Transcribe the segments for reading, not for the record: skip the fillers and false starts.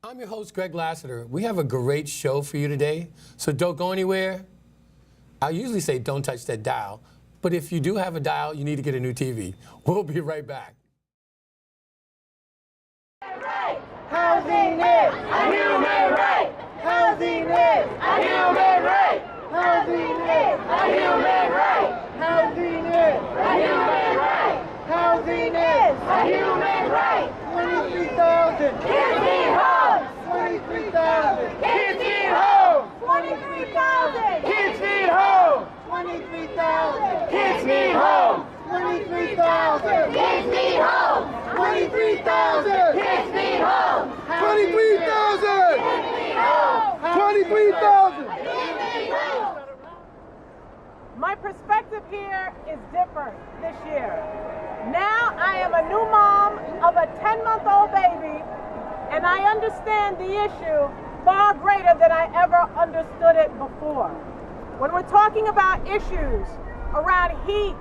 I'm your host, Greg Lassiter. We have a great show for you today, so don't go anywhere. I usually say don't touch that dial, but if you do have a dial, you need to get a new TV. We'll be right back. Housing is a human right. Housing is a human right. Housing is a human right. Housing is a human right. Housing is a human right. 23,000 kids need homes. 23,000 kids need homes. 23,000 kids need homes. 23,000 kids need homes. 23,000 kids need homes. 23,000 kids need homes. 23,000! 23,000! My perspective here is different this year. Now I am a new mom of a 10-month-old baby, and I understand the issue far greater than I ever understood it before. When we're talking about issues around heat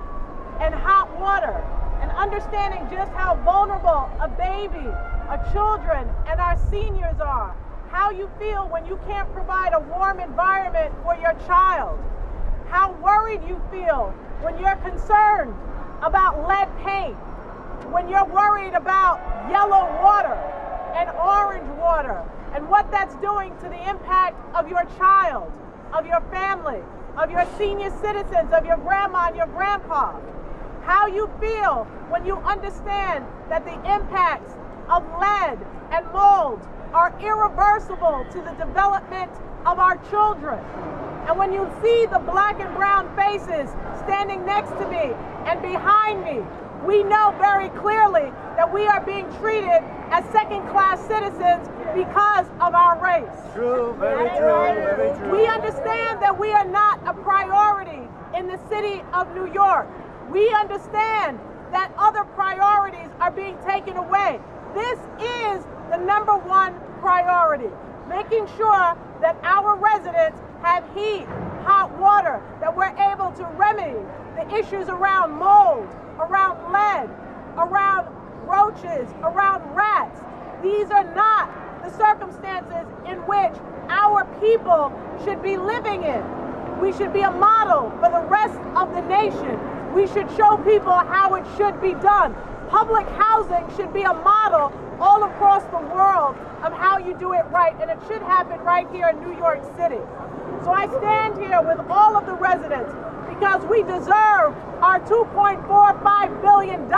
and hot water, and understanding just how vulnerable a baby, children, and our seniors are, how you feel when you can't provide a warm environment for your child, how worried you feel when you're concerned about lead paint, when you're worried about yellow water and orange water, and what that's doing to the impact of your child, of your family, of your senior citizens, of your grandma and your grandpa. How you feel when you understand that the impacts of lead and mold are irreversible to the development of our children. And when you see the black and brown faces standing next to me and behind me, we know very clearly that we are being treated as second-class citizens because of our race. True, very true, very true. We understand that we are not a priority in the city of New York. We understand that other priorities are being taken away. This is the number one priority, making sure that our residents have heat, hot water, that we're able to remedy the issues around mold, around lead, around roaches, around rats. These are not the circumstances in which our people should be living in. We should be a model for the rest of the nation. We should show people how it should be done. Public housing should be a model all across the world of how you do it right, and it should happen right here in New York City. So I stand here with all of the residents because we deserve our $2.45 billion.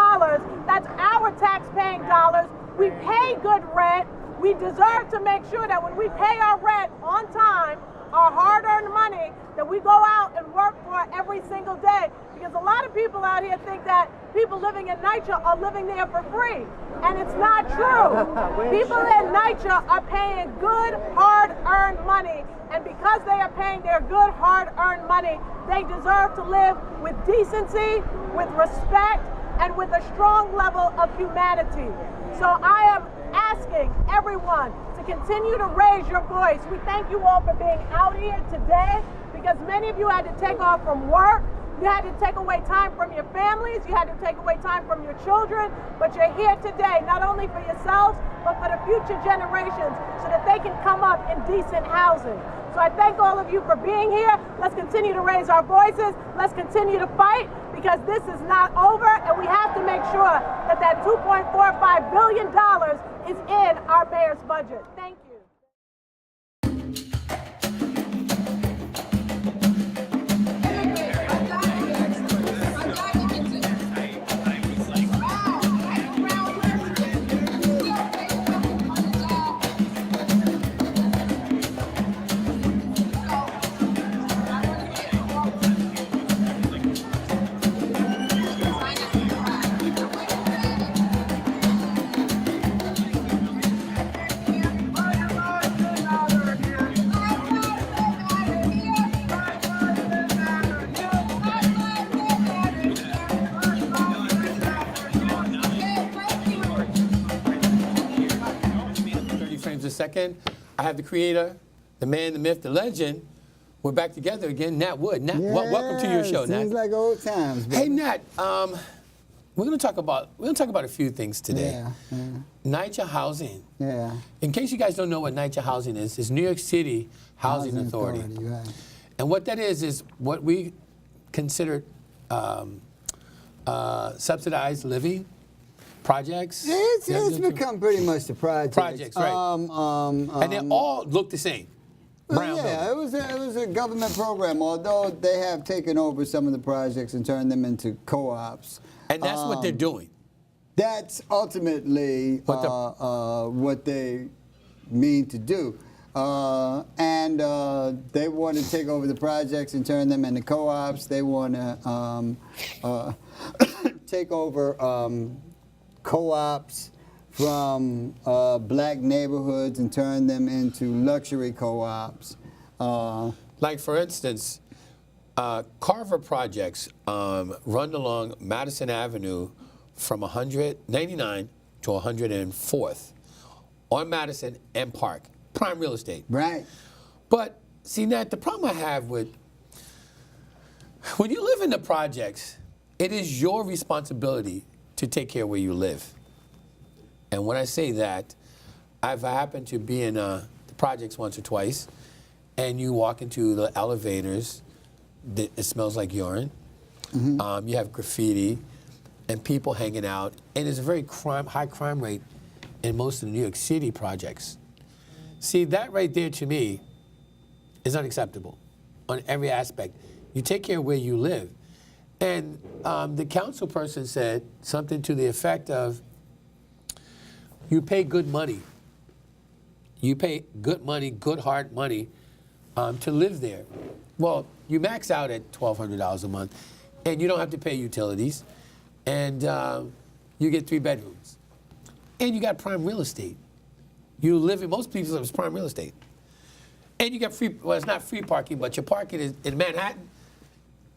That's our tax-paying dollars. We pay good rent. We deserve to make sure that when we pay our rent on time, our hard-earned money that we go out and work for every single day. Because a lot of people out here think that people living in NYCHA are living there for free. And it's not true. People in NYCHA are paying good, hard-earned money. And because they are paying their good, hard-earned money, they deserve to live with decency, with respect, and with a strong level of humanity. So I am asking everyone to continue to raise your voice. We thank you all for being out here today because many of you had to take off from work. You had to take away time from your families. You had to take away time from your children. But you're here today, not only for yourselves, but for the future generations so that they can come up in decent housing. So I thank all of you for being here. Let's continue to raise our voices. Let's continue to fight because this is not over, and we have to make sure that that $2.45 billion is in our mayor's budget. Thank you. Second, I have the creator, the man, the myth, the legend. We're back together again. Nat Wood. Nat, welcome to your show, Nat. Seems like old times. Baby. Hey, Nat, we're going to talk about a few things today. Yeah. NYCHA housing. Yeah. In case you guys don't know what NYCHA housing is, it's New York City Housing Authority. Right. And what that is what we consider subsidized living projects. It's become pretty much the projects. Projects, right. And they all look the same. Brown yeah, it was a government program, although they have taken over some of the projects and turned them into co-ops. And that's what they're doing. That's ultimately what they mean to do. And they want to take over the projects and turn them into co-ops. They want to take over co-ops from black neighborhoods and turn them into luxury co-ops. Like, for instance, Carver projects run along Madison Avenue from 199 to 104th on Madison and Park. Prime real estate. Right. But, see, Nat, the problem I have with, when you live in the projects, it is your responsibility to take care of where you live. And when I say that, I've happened to be in the projects once or twice, and you walk into the elevators, it smells like urine. Mm-hmm. You have graffiti and people hanging out, and there's a very high crime rate in most of the New York City projects. See, that right there to me is unacceptable on every aspect. You take care of where you live. And the council person said something to the effect of, you pay good money. You pay good money, good hard money to live there. Well, you max out at $1,200 a month, and you don't have to pay utilities, and you get 3 bedrooms. And you got prime real estate. You live in, most people live in prime real estate. And you got free, well, it's not free parking, but your parking is, in Manhattan,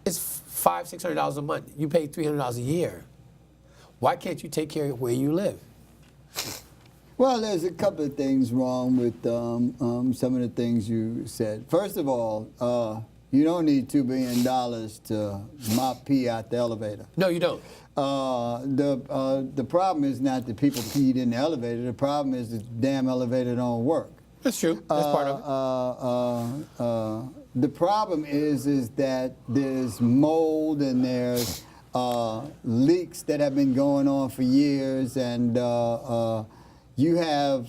it's $500, $600 a month. You pay $300 a year. Why can't you take care of where you live? Well, there's a couple of things wrong with some of the things you said. First of all, you don't need $2 billion to mop pee out the elevator. No, you don't. The problem is not that people peed in the elevator. The problem is the damn elevator don't work. That's true. That's part of it. The problem is that there's mold and there's leaks that have been going on for years, and you have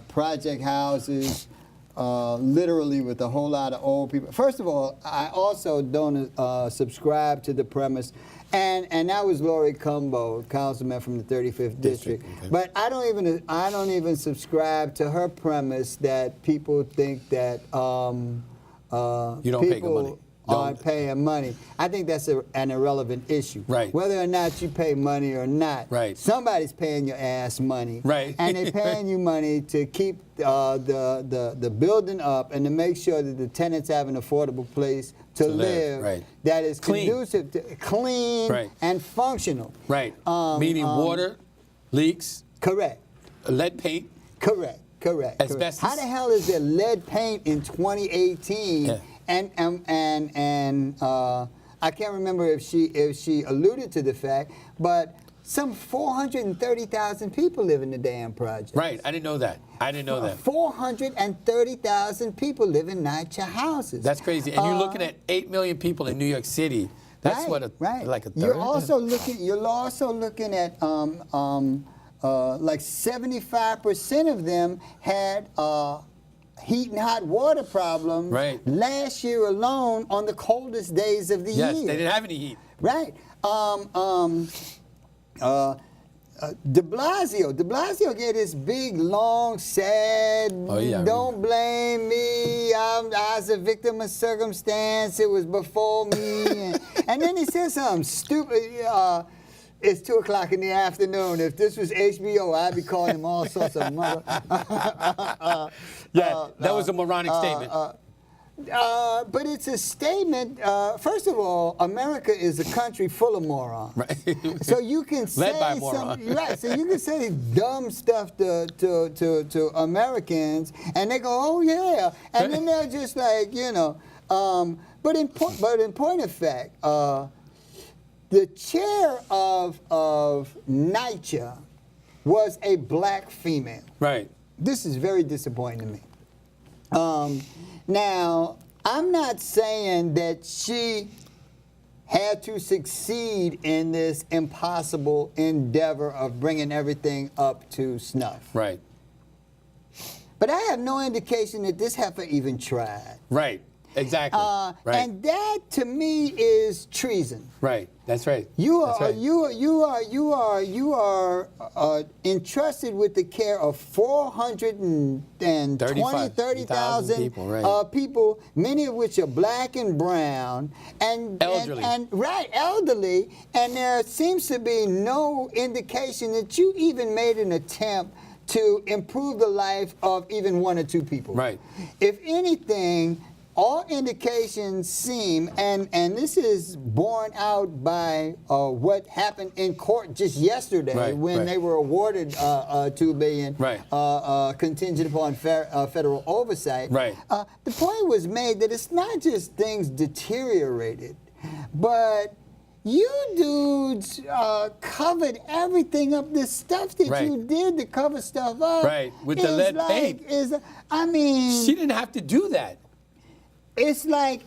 project houses literally with a whole lot of old people. First of all, I also don't subscribe to the premise, and that was Lori Cumbo, councilman from the 35th district. Okay. But I don't even subscribe to her premise that people think that you don't pay good money. Aren't paying money. I think that's an irrelevant issue. Right. Whether or not you pay money or not, right, somebody's paying your ass money. Right. And they're paying you money to keep the building up and to make sure that the tenants have an affordable place to live, right, that is clean, conducive to clean, right, and functional. Right. Meaning water, leaks. Correct. Lead paint. Correct. Asbestos. How the hell is there lead paint in 2018? Yeah. And I can't remember if she alluded to the fact, but some 430,000 people live in the damn project. Right, I didn't know that. 430,000 people live in NYCHA houses. That's crazy. And you're looking at 8 million people in New York City. That's like a third. You're also looking at like 75% of them had heat and hot water problems last year alone on the coldest days of the year. Yes, they didn't have any heat. Right. De Blasio gave this big, long, sad, don't blame me, I was a victim of circumstance, it was before me. And then he said something stupid. It's 2 o'clock in the afternoon. If this was HBO, I'd be calling him all sorts of mother. That was a moronic statement. But it's a statement. First of all, America is a country full of morons. Right. So you can say led by morons. Right. So you can say dumb stuff to Americans, and they go, "Oh yeah," and then they're just like, But in point of fact, the chair of NYCHA was a black female. Right. This is very disappointing to me. Now, I'm not saying that she had to succeed in this impossible endeavor of bringing everything up to snuff. Right. But I have no indication that this heifer even tried. Right. Exactly. Right. And that, to me, is treason. Right. That's right. You That's are right. you are entrusted with the care of 30,000 people, right. people, many of which are black and brown, and elderly, elderly, and there seems to be no indication that you even made an attempt to improve the life of even one or two people. Right. If anything, all indications seem, and this is borne out by what happened in court just yesterday when they were awarded $2 billion contingent upon federal oversight. Right. The point was made that it's not just things deteriorated, but you dudes covered everything up. The stuff that you did to cover stuff up, with the lead paint. I mean, she didn't have to do that. It's like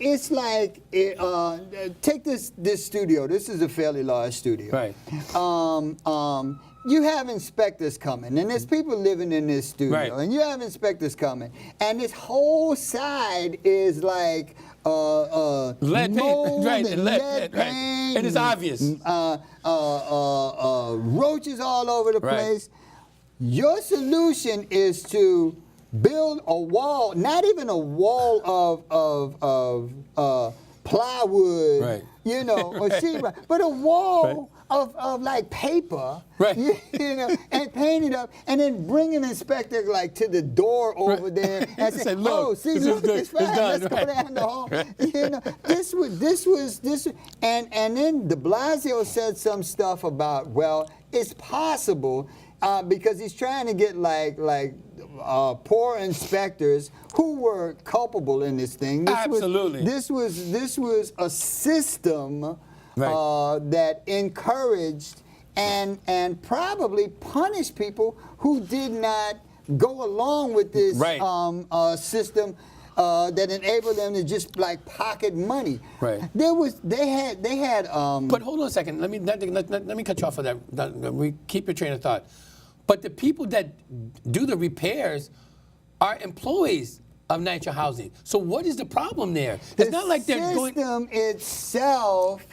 take this studio. This is a fairly large studio. Right. You have inspectors coming, and there's people living in this studio, and you have inspectors coming, and this whole side is like lead mold paint, and lead paint, and it's obvious. Roaches all over the place. Your solution is to build a wall, not even a wall of plywood, you know, or sheetrock, but a wall of like paper, you know, and paint it up, and then bring an inspector like to the door over there and say, "Oh, see, look, it's fine. Let's go down the hall." You know, this was, and then De Blasio said some stuff about, well, it's possible. Because he's trying to get like poor inspectors who were culpable in this thing. Absolutely. This was a system that encouraged and probably punished people who did not go along with this system. That enabled them to just like pocket money. Right. They had. But hold on a second. Let me cut you off for that. We keep your train of thought. But the people that do the repairs are employees of NYCHA Housing. So what is the problem there? It's not like they're going. The system itself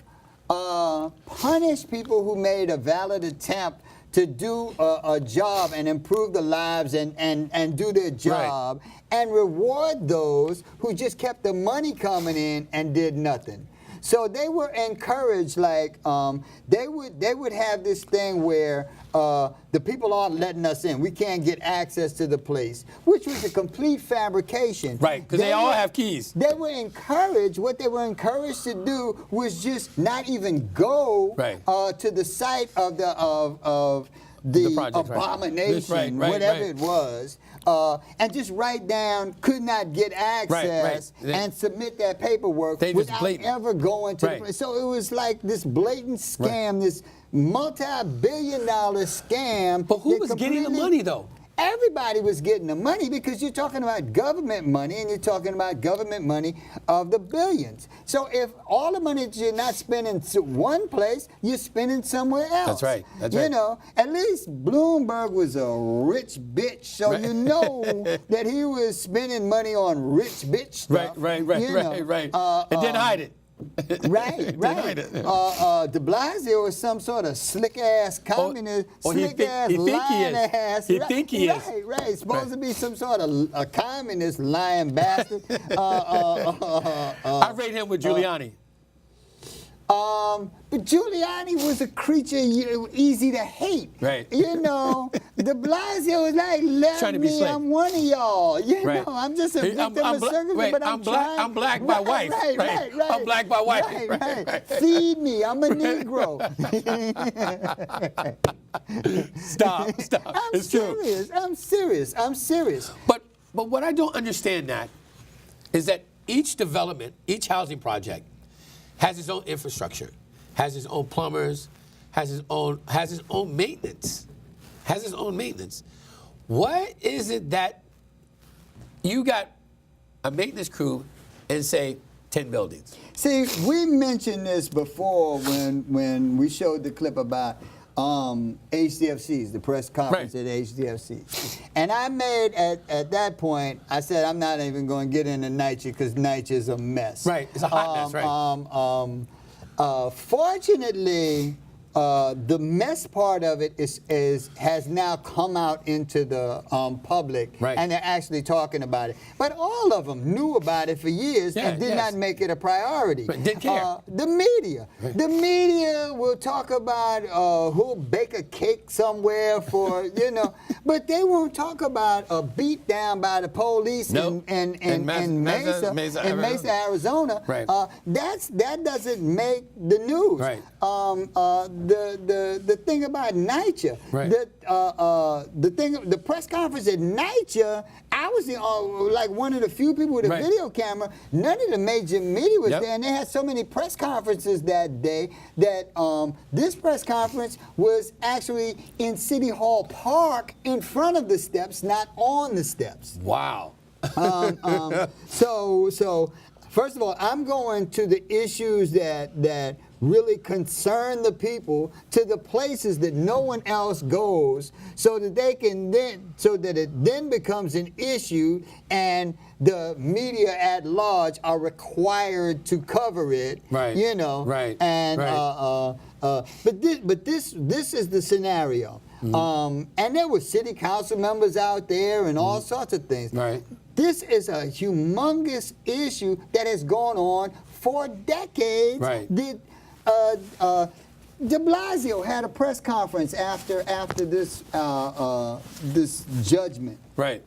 punished people who made a valid attempt to do a job and improve the lives and do their job, and reward those who just kept the money coming in and did nothing. So they were encouraged, like they would have this thing where the people aren't letting us in. We can't get access to the place, which was a complete fabrication. Right, because they all have keys. They were encouraged. What they were encouraged to do was just not even go to the site of the project, abomination, whatever it was. And just write down, could not get access, and submit that paperwork without ever going to the place. So it was like this blatant scam, this multi-billion-dollar scam. But who was getting the money, though? Everybody was getting the money, because you're talking about government money, and you're talking about government money of the billions. So if all the money that you're not spending one place, you're spending somewhere else. That's right. That's right. You know, at least Bloomberg was a rich bitch, so you know that he was spending money on rich bitch stuff. Right. And didn't hide it. Right. De Blasio is some sort of slick ass communist, lying ass. He think he is. Right. Supposed to be some sort of a communist lying bastard. I rate him with Giuliani. But Giuliani was a creature easy to hate. Right. You know, De Blasio was like, let me, I'm one of y'all. You know, I'm just a victim of circumstances, but I'm trying. I'm black by wife. Right. I'm black by wife. Right. Feed me. I'm a Negro. Stop. I'm serious. But what I don't understand, Nat, is that each development, each housing project, has its own infrastructure, has his own plumbers, has his own maintenance, What is it that you got a maintenance crew in, say, 10 buildings? See, we mentioned this before when we showed the clip about HDFCs, the press conference at HDFC. And I made, at that point, I said, I'm not even going to get into NYCHA because NYCHA is a mess. Right, it's a hot mess, right. Fortunately, the mess part of it has now come out into the public, right. and they're actually talking about it. But all of them knew about it for years and did not make it a priority. Right. Didn't care. The media. Right. The media will talk about who'll bake a cake somewhere for, but they won't talk about a beat down by the police Nope. in Mesa, Arizona. Right. That doesn't make the news. Right. The thing about NYCHA, right. the press conference at NYCHA, I was like one of the few people with a right. video camera. None of the major media was Yep. there, and they had so many press conferences that day that this press conference was actually in City Hall Park in front of the steps, not on the steps. Wow. So first of all, I'm going to the issues that really concern the people, to the places that no one else goes, so that it then becomes an issue, and the media at large are required to cover it. Right. Right. And right. but this is the scenario. Mm-hmm. And there were city council members out there and all sorts of things. Right. This is a humongous issue that has gone on for decades. Right. De Blasio had a press conference after this this judgment. Right.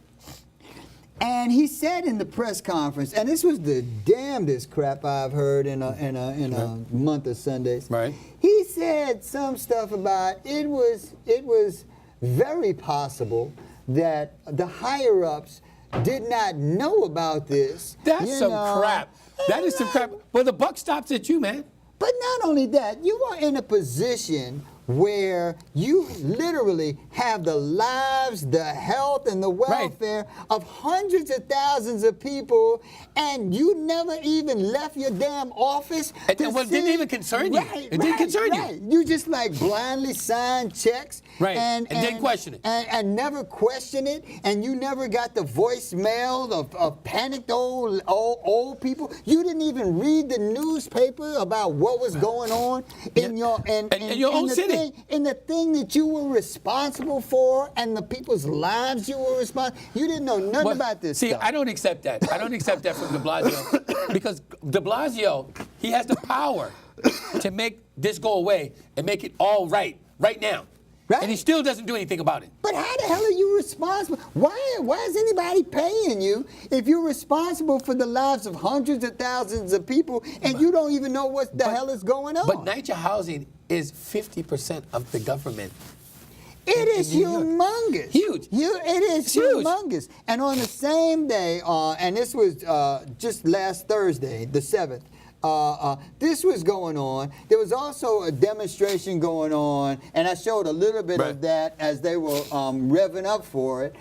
And he said in the press conference, and this was the damnedest crap I've heard in a month of Sundays. Right. He said some stuff about it was very possible that the higher ups did not know about this. That's some crap. That is some crap. Well, the buck stops at you, man. But not only that, you are in a position where you literally have the lives, the health, and the welfare of hundreds of thousands of people, and you never even left your damn office. It didn't even concern you. Right, it didn't concern you. You just like blindly signed checks. Right. And didn't question it. And never question it, and you never got the voicemail of panicked old people. You didn't even read the newspaper about what was going on in your own city. In the thing that you were responsible for, and the people's lives you were responsible. You didn't know nothing about this stuff. I don't accept that. I don't accept that from de Blasio, because de Blasio, he has the power to make this go away and make it all right now. Right. And he still doesn't do anything about it. But how the hell are you responsible? Why is anybody paying you if you're responsible for the lives of hundreds of thousands of people and you don't even know what the hell is going on? But NYCHA housing is 50% of the government. It is humongous. Huge. It is huge. Humongous. And on the same day, and this was just last Thursday, the 7th, this was going on. There was also a demonstration going on, and I showed a little bit of that as they were revving up for it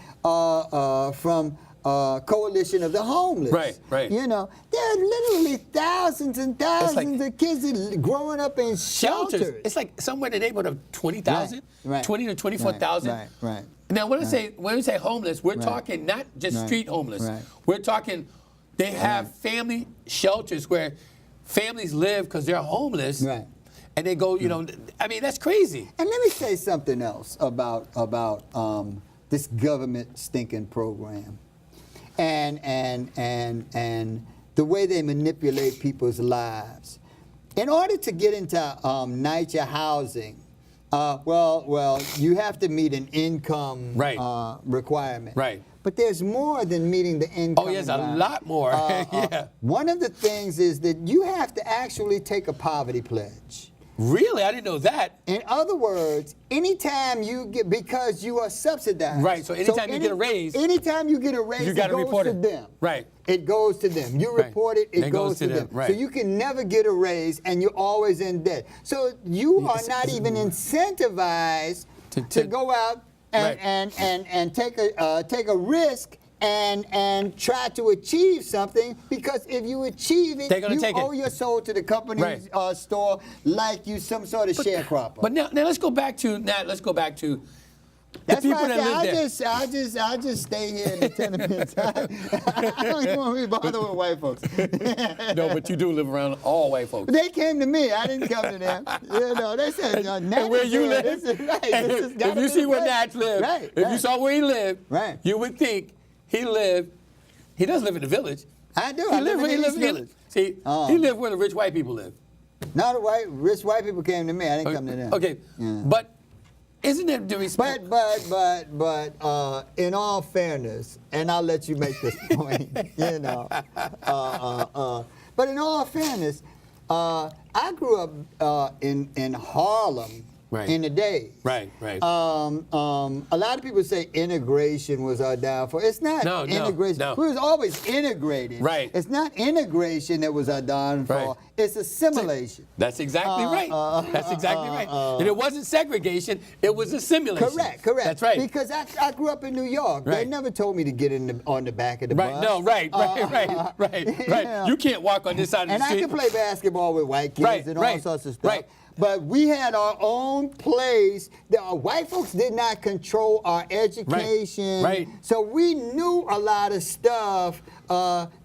from Coalition of the Homeless. Right. You know, there are literally thousands and thousands of kids that growing up in shelters. It's like somewhere in the neighborhood of 20,000, Right. 20 to 24,000. Right. Now, when we say homeless, we're talking not just street homeless. Right. We're talking they have family shelters where families live because they're homeless. Right. And they go, I mean, that's crazy. And let me say something else about this government stinking program, and the way they manipulate people's lives. In order to get into NYCHA housing, you have to meet an income requirement. Right. But there's more than meeting the income. Oh, yes, a lot more. Yeah. One of the things is that you have to actually take a poverty pledge. Really? I didn't know that. In other words, anytime you get, because you are subsidized. Right, so anytime you get a raise. Anytime you get a raise, You gotta it goes report to it. them. Right. It goes to them. You Right. report it, it goes to them. Right. So you can never get a raise and you're always in debt. So you are not even incentivized to go out and take a risk and try to achieve something, because if you achieve it, They're gonna you take owe it. your soul to the company's store like you some sort of sharecropper. But now let's go back to the That's people why that live there. I just stay here in the tenements. I don't even want to be bothered with white folks. No, but you do live around all white folks. They came to me. I didn't come to them. You know, they said, And where you live, This is right. and This has if gotta you be see the where place. Natch lived, Right, if right. you saw where he lived, Right. you would think he does live in the village. I do. He I live in the East Village. See, he lived where the rich white people live. Now the rich white people came to me. I didn't come to them. Okay, Yeah. but isn't it the response? But in all fairness, and I'll let you make this point, you know. But in all fairness, I grew up in Harlem Right. in the days. Right. A lot of people say integration was our downfall. It's not No, integration. no. We was always integrated. Right. It's not integration that was our downfall. Right. It's assimilation. That's exactly right. That's exactly right. And it wasn't segregation; it was assimilation. Correct. That's right. Because I grew up in New York. They Right. never told me to get on the back of the Right. bus. No. Right. Yeah. You can't walk on this side of And the I street. could play basketball with white kids Right, and all right, sorts of stuff. right. But we had our own place. White folks did not control our education. Right. So we knew a lot of stuff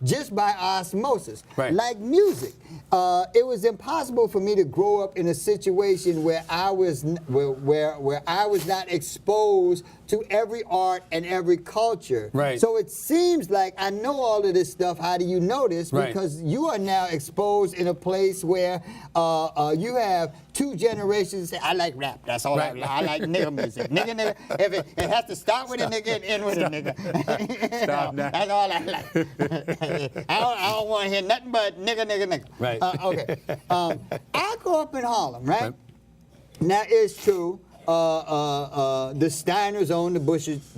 just by osmosis. Right. Like music. It was impossible for me to grow up in a situation where I was where I was not exposed to every art and every culture. Right. So it seems like I know all of this stuff. How do you know this? Right. Because you are now exposed in a place where you have two generations say, I like rap. That's all Right. I like nigga music. Nigga. If it has to start with a nigga and end with a nigga. Stop now. That's all I like. I don't want to hear nothing but nigga. Right. Okay. I grew up in Harlem, right? Now it's true. The Steiners owned the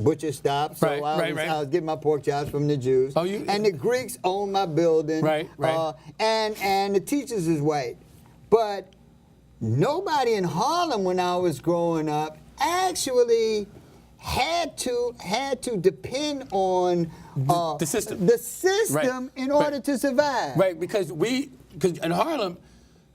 butcher stop, so Right, I was getting my pork chops from the Jews. Oh, you- and the Greeks owned my building. Right. And the teachers is white, but nobody in Harlem when I was growing up actually had to depend on The system. the system Right, in order right. to survive. Right, because in Harlem,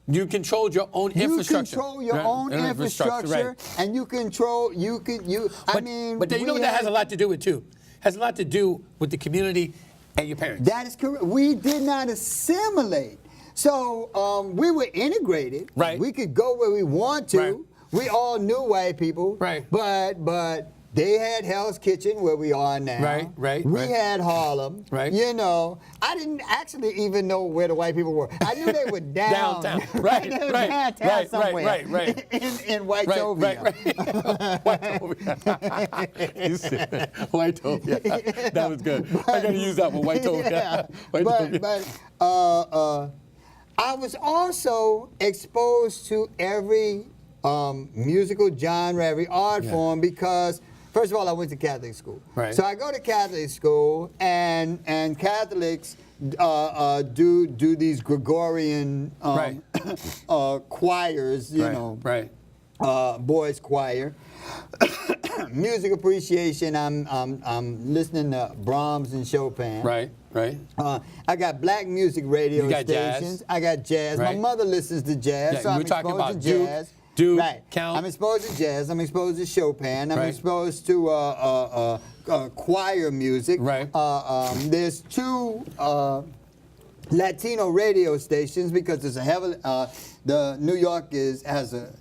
you controlled your own infrastructure. You control your own infrastructure, right. and you control. But you know what that has a lot to do with too? Has a lot to do with the community and your parents. That is correct. We did not assimilate, so we were integrated. Right. We could go where we want to. Right. We all knew white people. Right. But they had Hell's Kitchen where we are now. Right. We had Harlem. Right. You know, I didn't actually even know where the white people were. I knew they were Downtown. They were Right. downtown somewhere. Right. In Whiteovia. Whiteovia. You said Whiteovia. That was good. I got to use that one. Whiteovia. Yeah. Whiteovia. But I was also exposed to every musical genre, every art form, because first of all, I went to Catholic school. Right. So I go to Catholic school, and Catholics do these Gregorian choirs, you know, Right. boys choir. Music appreciation. I'm listening to Brahms and Chopin. Right. I got black music radio You got jazz. stations. I got jazz. Right. My mother listens to jazz, Yeah, so you I'm were talking exposed about to jazz. Duke, right. Count. I'm exposed to jazz. I'm exposed to Chopin. I'm Right. exposed to choir music. Right. There's two Latino radio stations because there's a heavily the New York has a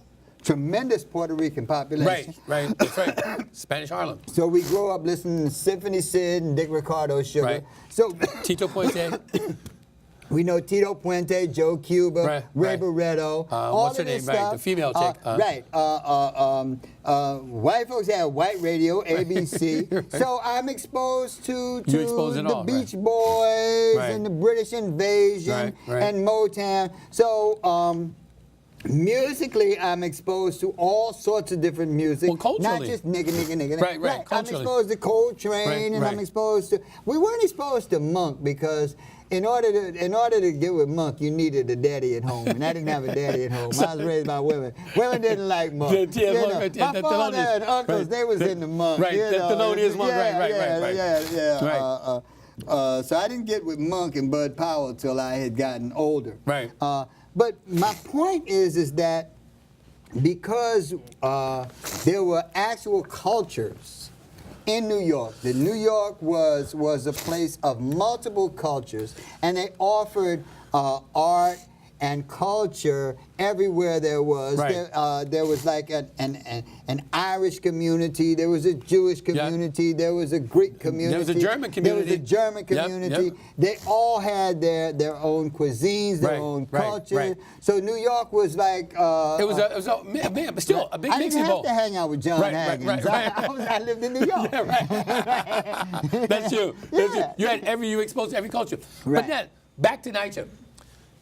tremendous Puerto Rican population. Right. That's right. Spanish Harlem. So we grew up listening to Symphony Sid and Dick Ricardo's Sugar. Right. So Tito Puente. we know Tito Puente, Joe Cuba, Ray Barretto, all what's her of this name? Right, stuff. the female chick. White folks have white radio, ABC. Right. So I'm exposed to You're exposed in the all, Beach Boys Right. and the British Invasion Right. and Motown. So musically, I'm exposed to all sorts of different music. Well, culturally. Not just nigga. Right, I'm culturally. exposed to Coltrane, Right, and right. I'm exposed to. We weren't exposed to Monk because in order to get with Monk, you needed a daddy at home, and I didn't have a daddy at home. I was raised by women. Women didn't like Monk. Yeah, You know, Monk, my father and uncles, right. they was into Monk. Right, you the know. Thelonious Monk, right. Yeah. Right. So I didn't get with Monk and Bud Powell till I had gotten older. Right. But my point is that because there were actual cultures in New York, that New York was a place of multiple cultures, and they offered art and culture everywhere there was. Right. There was like an Irish community, there was a Jewish community, there was a Greek community. There was a German community. There was a German Yep, community. yep. They all had their own cuisines, their Right, own right, culture. right. So New York was like... It was a man, but still a big I mixing didn't bowl. have to hang out with John Right, Haggins. right. I lived in New York. Yeah, right. That's you. That's you. You had you exposed to every culture. Right. But then back to NYCHA.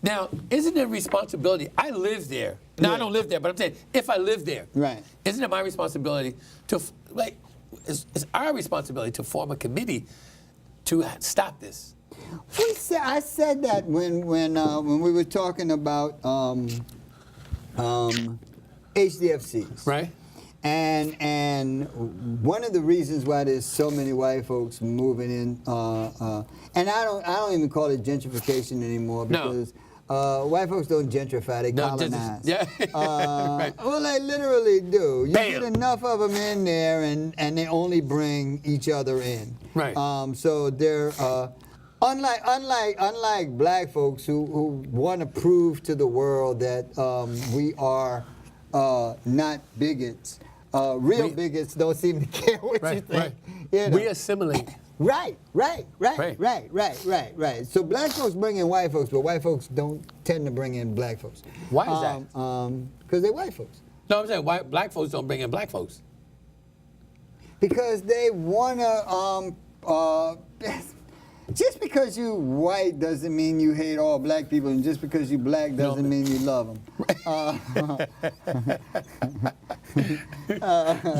Now, isn't it a responsibility? I live there. Now, Yeah. I don't live there, but I'm saying if I live there, Right. isn't it my responsibility to it's our responsibility to form a committee to stop this? I said that when we were talking about HDFCs. Right. And one of the reasons why there's so many white folks moving in, and I don't even call it gentrification anymore because white folks don't gentrify, they colonize. Right. Well, they literally do. You Bam. get enough of them in there, and they only bring each other in. Right. So they're unlike black folks who want to prove to the world that we are not bigots. Real bigots don't seem to care what you think. Right. You know? We assimilate. Right. So black folks bring in white folks, but white folks don't tend to bring in black folks. Why is that? Because they're white folks. No, I'm saying why black folks don't bring in black folks. Because they want to. Just because you white doesn't mean you hate all black people, and just because you black doesn't mean you love them.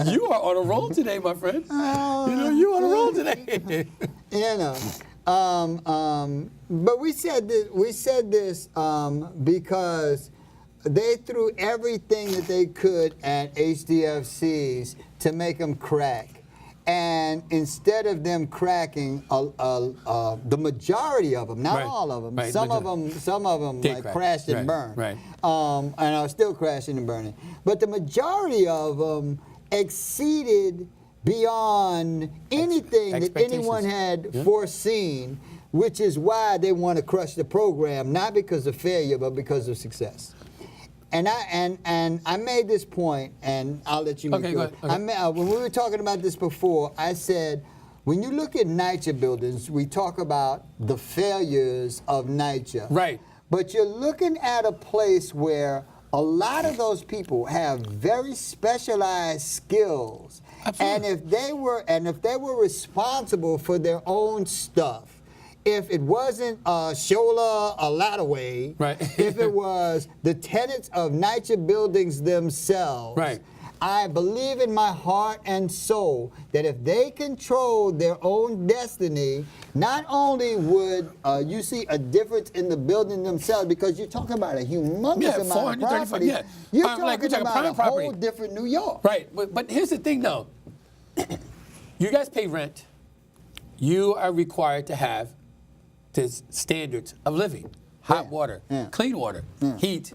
You are on a roll today, my friend. You on a roll today. But we said this because they threw everything that they could at HDFCs to make them crack. And instead of them cracking, the majority of them, not Right, all of them, right, some of them Did like crack, crashed and right, burned, right. and are still crashing and burning. But the majority of them exceeded beyond anything that anyone had foreseen, which is why they want to crush the program, not because of failure, but because of success. And I made this point, and I'll let you make Okay, it. go ahead. Okay. When we were talking about this before, I said, when you look at NYCHA buildings, we talk about the failures of NYCHA. Right. But you're looking at a place where a lot of those people have very specialized skills. Absolutely. And if they were responsible for their own stuff, if it wasn't Shola Aladaway, Right. if it was the tenants of NYCHA buildings themselves, Right. I believe in my heart and soul that if they controlled their own destiny, not only would you see a difference in the building themselves, because you're talking about a humongous amount of 435, property, yeah. you're Like, we're talking talking about prime a property. whole different New York. Right, but here's the thing, though. You guys pay rent. You are required to have the standards of living: hot water, clean water, heat.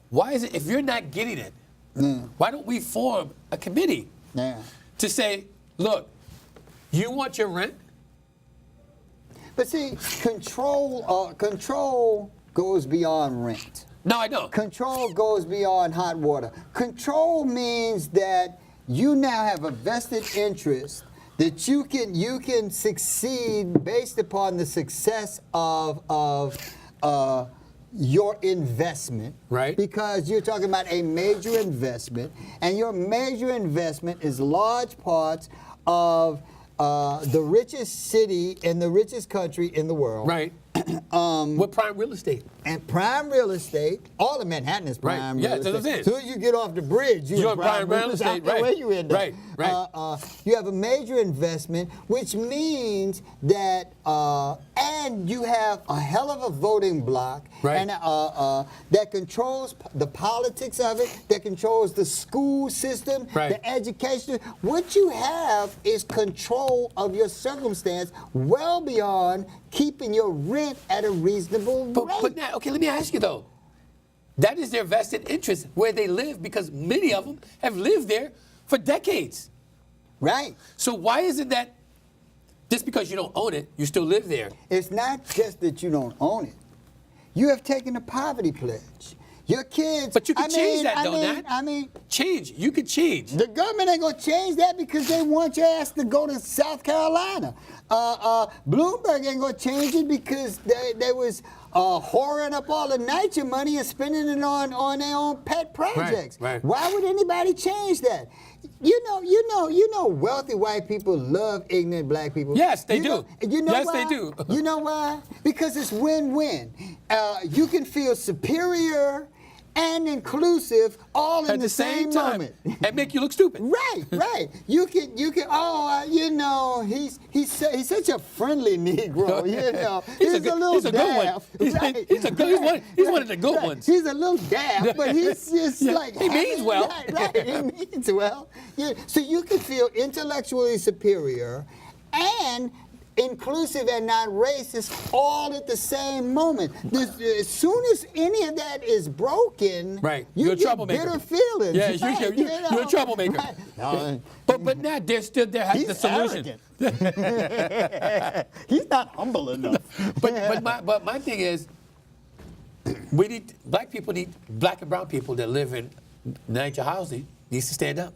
Why is it if you're not getting it? Why don't we form a committee to say, look, you want your rent? But see, control goes beyond rent. No, I don't. Control goes beyond hot water. Control means that you now have a vested interest that you can succeed based upon the success of your investment. Right. Because you're talking about a major investment, and your major investment is large parts of the richest city in the richest country in the world. Right. With prime real estate. And prime real estate, all of Manhattan is Right. prime Yeah, real that's what I'm estate. saying. As soon as you get off the bridge, You're in prime real estate, right. Where you end up. Right, right. You have a major investment, which means that, and you have a hell of a voting bloc, Right. and that controls the politics of it, that controls the school system, Right. the education. What you have is control of your circumstance, well beyond keeping your rent at a reasonable rate. But now, okay, let me ask you though. That is their vested interest where they live because many of them have lived there for decades. Right. So why is it that just because you don't own it, you still live there? It's not just that you don't own it. You have taken a poverty pledge. Your kids. But you can change that, though, Nat. I mean, Change. You could change. the government ain't gonna change that because they want your ass to go to South Carolina. Bloomberg ain't gonna change it because they was whoring up all the NYCHA money and spending it on their own pet projects. right. Why would anybody change that? You know, wealthy white people love ignorant black people. Yes, they You do. know- you know Yes, why? they do. You know why? Because it's win-win. You can feel superior and inclusive all in At the same time, moment. and make you look stupid. Right. You can. He's such a friendly Negro. You know, he's a little daft. He's a good one. He's one of the good ones. He's a little daft, but he's just Yeah, like he means well. Right. He means well. Yeah. So you can feel intellectually superior and inclusive and not racist all at the same moment. As soon as any of that is broken, Right. you You're a get troublemaker. bitter feelings. Yeah, right, you're a troublemaker. Right. No, But now they're still there has he's the solution. arrogant. He's not humble enough. But my thing is, black and brown people that live in NYCHA housing needs to stand up.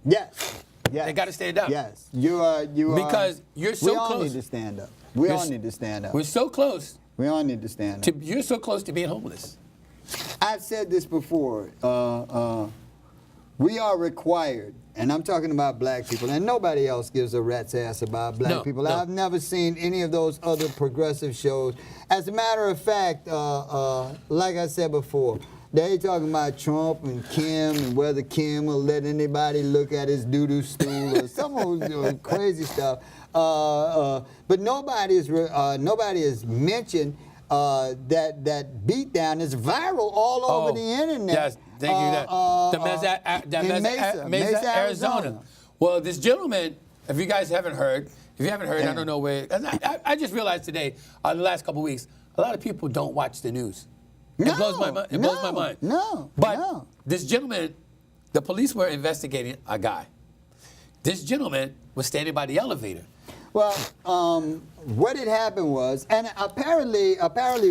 Yes. They got to stand up. Yes. You are. Because you're so we all close. need to stand up. We all You're- need to stand up. We're so close We all need to stand up. you're so close to being homeless. I've said this before. We are required, and I'm talking about black people, and nobody else gives a rat's ass about black No, people. no. I've never seen any of those other progressive shows. As a matter of fact, like I said before, they talking about Trump and Kim and whether Kim will let anybody look at his doo-doo stool or some of those crazy stuff. But nobody has mentioned that beatdown is viral all over the internet. Yes, thank you. In Mesa, Arizona. Well, this gentleman, if you guys haven't heard, I don't know where. I just realized today, the last couple of weeks, a lot of people don't watch the news. It blows my mind. It blows my mind. But this gentleman, the police were investigating a guy. This gentleman was standing by the elevator. Well, what had happened was, and apparently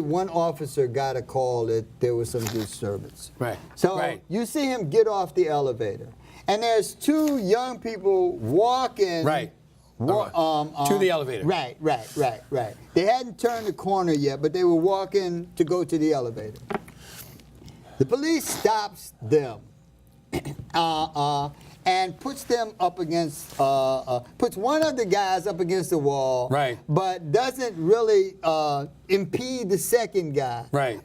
one officer got a call that there was some disturbance. Right. So Right. you see him get off the elevator, and there's two young people walking. Right. To the elevator. Right. They hadn't turned the corner yet, but they were walking to go to the elevator. The police stops them. And puts them up against, puts one of the guys up against the wall, Right. but doesn't really impede the second guy. Right.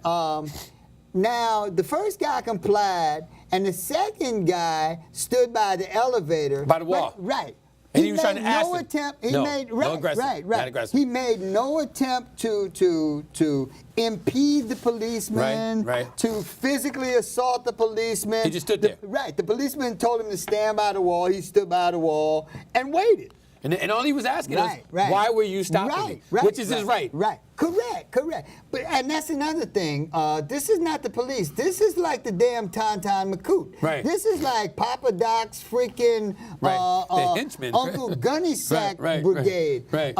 Now, the first guy complied, and the second guy stood by the elevator. By the wall. Right. And he was trying to ask no him. attempt. No aggressive. Right. Not aggressive. He made no attempt to impede the policeman, Right. to physically assault the policeman. He just stood there. Right. The policeman told him to stand by the wall. He stood by the wall and waited. And all he was asking us, why were you stopping me? Which is his right. Right. Correct. And that's another thing. This is not the police. This is like the damn Tonton McCoot. Right. This is like Papa Doc's freaking Right. The henchmen. Uncle Gunny Sack Right. Brigade. Right.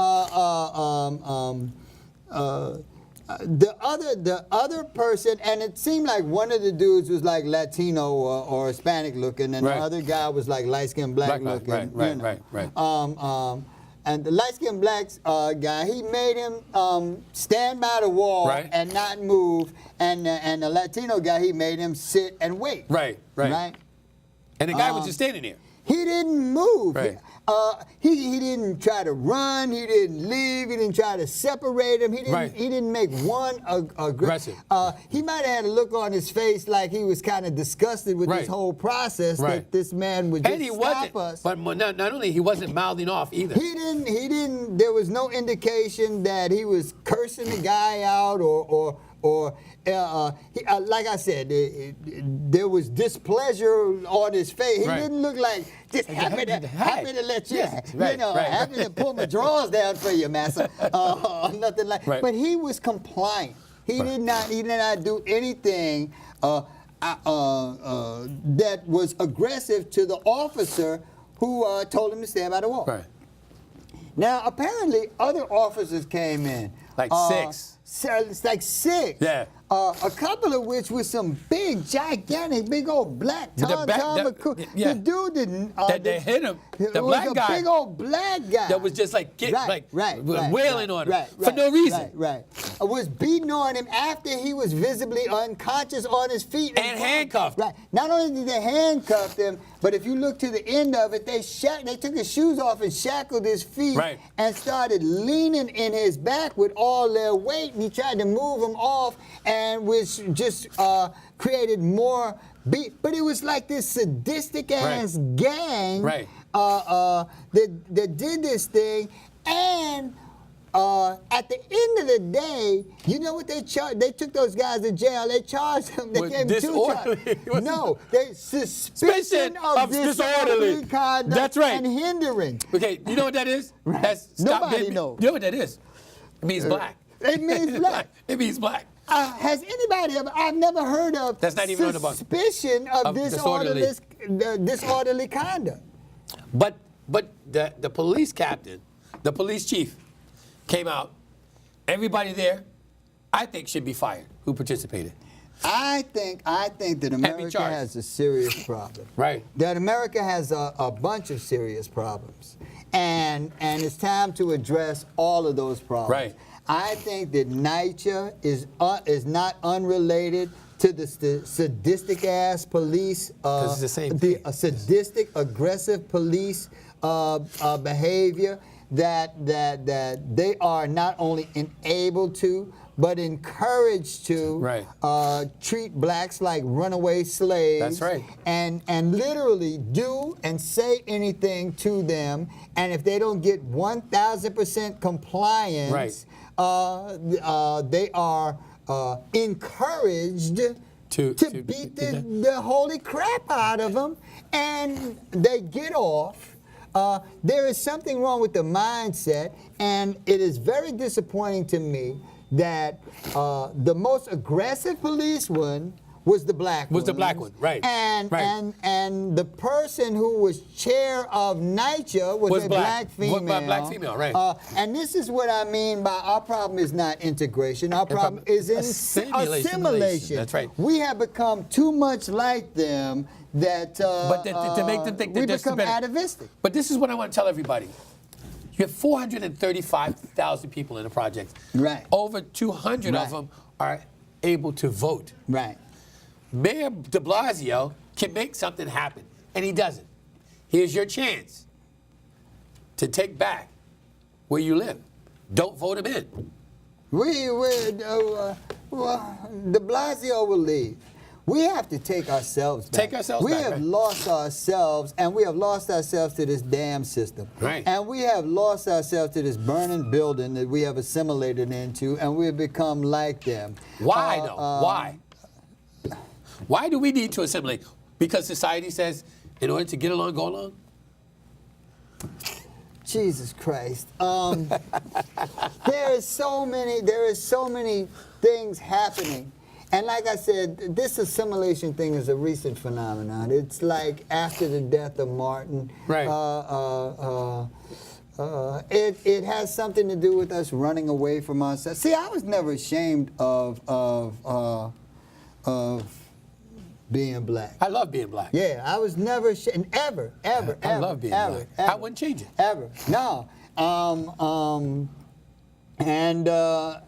The other person, and it seemed like one of the dudes was like Latino or Hispanic looking, and Right. the other guy was like light skinned black looking. Right. you know. Right. And the light skinned black guy, he made him stand by the wall Right. and not move, and the Latino guy, he made him sit and wait. Right. And the guy was just standing there. He didn't move. Right. He didn't try to run. He didn't leave. He didn't try to separate him. He didn't. Right. He didn't make one aggressive. He might have had a look on his face like he was kind of disgusted with this whole process that this man would just stop us. But not only he wasn't mouthing off either. He didn't. There was no indication that he was cursing the guy out or like I said, there was displeasure on his face. He didn't look like just happy to let you, happy to pull my drawers down for you, master, nothing like. But he was compliant. He did not do anything that was aggressive to the officer who told him to stand by the wall. Right. Now, apparently, other officers came in. Like six. It's like six. Yeah. A couple of which was some gigantic, big old black Tom. The dude didn't. That hit him. The black guy. Big old black guy. That was just like wailing on him for no reason. Was beating on him after he was visibly unconscious on his feet and handcuffed. Right. Not only did they handcuff him, but if you look to the end of it, they took his shoes off and shackled his feet and started leaning in his back with all their weight, and he tried to move him off, and which just created more beat. But it was like this sadistic ass gang that did this thing, and at the end of the day, you know what they charged? They took those guys to jail. They charged them. They gave them 2 charges. No, they suspicion of disorderly conduct. That's right. And hindering. Okay, you know what that is? That's Nobody knows. You know what that is? It means black. It means black. It means black. Has anybody ever? I've never heard of. That's not even on the book. Suspicion of disorderly conduct. But the police captain, the police chief, came out. Everybody there, I think, should be fired. Who participated? I think that America has a serious problem. Right. That America has a bunch of serious problems, and it's time to address all of those problems. Right. I think that NYCHA is not unrelated to the sadistic ass police. It's the same thing. Sadistic, aggressive police behavior that they are not only enabled to, but encouraged to treat blacks like runaway slaves. That's right. And literally do and say anything to them, and if they don't get 1,000% compliance, they are encouraged to beat the holy crap out of them, and they get off. There is something wrong with the mindset, and it is very disappointing to me that the most aggressive police one was the black one. Right. And the person who was chair of NYCHA was a black female. Right. And this is what I mean by our problem is not integration. Our problem is assimilation. That's right. We have become too much like them that to make them think that we they're become better. atavistic. But this is what I want to tell everybody. You have 435,000 people in the project. Right. Over 200 of them are able to vote. Right. Mayor de Blasio can make something happen, and he doesn't. Here's your chance to take back where you live. Don't vote him in. De Blasio will leave. We have to take ourselves back. We have lost ourselves, and we have lost ourselves to this damn system. Right. And we have lost ourselves to this burning building that we have assimilated into, and we have become like them. Why, though? Why? Why do we need to assimilate? Because society says, in order to get along, go along? Jesus Christ. There is so many things happening. And like I said, this assimilation thing is a recent phenomenon. It's like after the death of Martin. Right. It has something to do with us running away from ourselves. See, I was never ashamed of being black. I love being black. Yeah, I was never ashamed, ever. I love being black. I wouldn't change it. Ever. No.